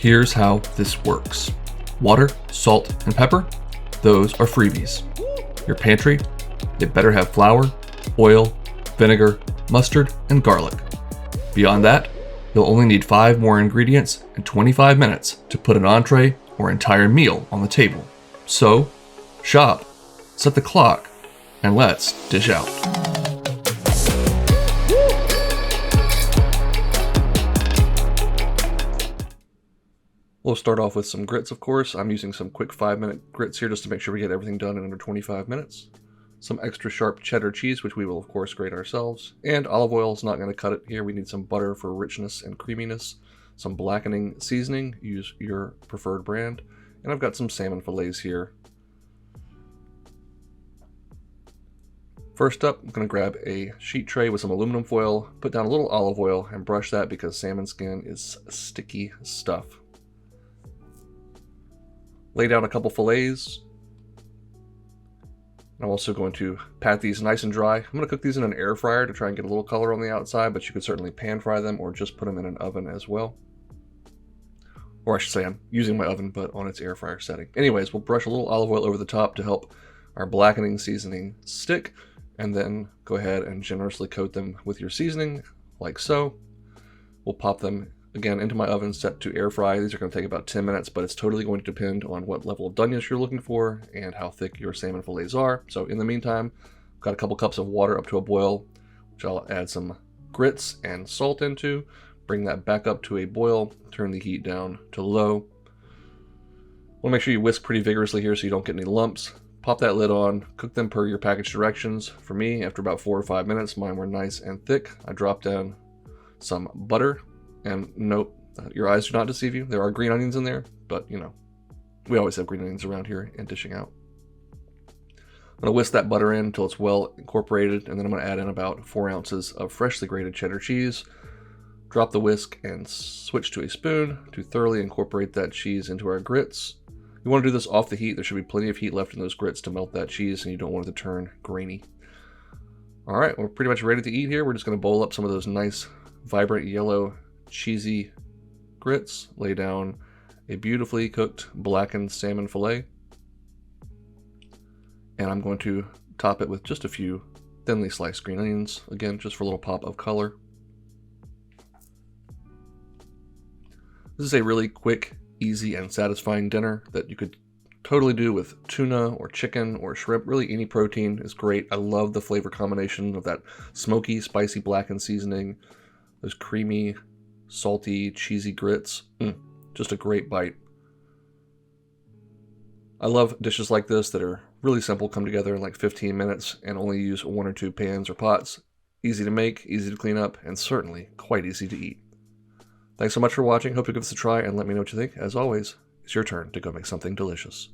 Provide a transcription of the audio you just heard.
Here's how this works. Water, salt, and pepper, those are freebies. Your pantry, it better have flour, oil, vinegar, mustard, and garlic. Beyond that, you'll only need 5 more ingredients and 25 minutes to put an entree or entire meal on the table. So, shop, set the clock, and let's dish out. We'll start off with some grits, of course. I'm using some quick 5-minute grits here just to make sure we get everything done in under 25 minutes. Some extra sharp cheddar cheese, which we will of course grate ourselves. And olive oil is not going to cut it here. We need some butter for richness and creaminess. Some blackening seasoning, use your preferred brand. And I've got some salmon fillets here. First up, I'm going to grab a sheet tray with some aluminum foil, put down a little olive oil, and brush that because salmon skin is sticky stuff. Lay down a couple fillets. I'm also going to pat these nice and dry. I'm going to cook these in an air fryer to try and get a little color on the outside, but you could certainly pan fry them or just put them in an oven as well. Or I should say I'm using my oven, but on its air fryer setting. Anyways, we'll brush a little olive oil over the top to help our blackening seasoning stick, and then go ahead and generously coat them with your seasoning, like so. We'll pop them again into my oven set to air fry. These are going to take about 10 minutes, but it's totally going to depend on what level of doneness you're looking for and how thick your salmon fillets are. So in the meantime, I've got a couple cups of water up to a boil, which I'll add some grits and salt into. Bring that back up to a boil, turn the heat down to low. Want to make sure you whisk pretty vigorously here so you don't get any lumps. Pop that lid on, cook them per your package directions. For me, after about 4 or 5 minutes, mine were nice and thick. I dropped down some butter. And note, your eyes do not deceive you. There are green onions in there, but you know, we always have green onions around here and dishing out. I'm going to whisk that butter in until it's well incorporated, and then I'm going to add in about 4 ounces of freshly grated cheddar cheese. Drop the whisk and switch to a spoon to thoroughly incorporate that cheese into our grits. You want to do this off the heat. There should be plenty of heat left in those grits to melt that cheese, and you don't want it to turn grainy. All right, we're pretty much ready to eat here. We're just going to bowl up some of those nice, vibrant yellow cheesy grits, lay down a beautifully cooked blackened salmon fillet, and I'm going to top it with just a few thinly sliced green onions, again just for a little pop of color. This is a really quick, easy, and satisfying dinner that you could totally do with tuna or chicken or shrimp. Really any protein is great. I love the flavor combination of that smoky, spicy blackened seasoning, those creamy, salty, cheesy grits. Just a great bite. I love dishes like this that are really simple, come together in like 15 minutes, and only use 1 or 2 pans or pots. Easy to make, easy to clean up, and certainly quite easy to eat. Thanks so much for watching. Hope you give this a try and let me know what you think. As always, it's your turn to go make something delicious.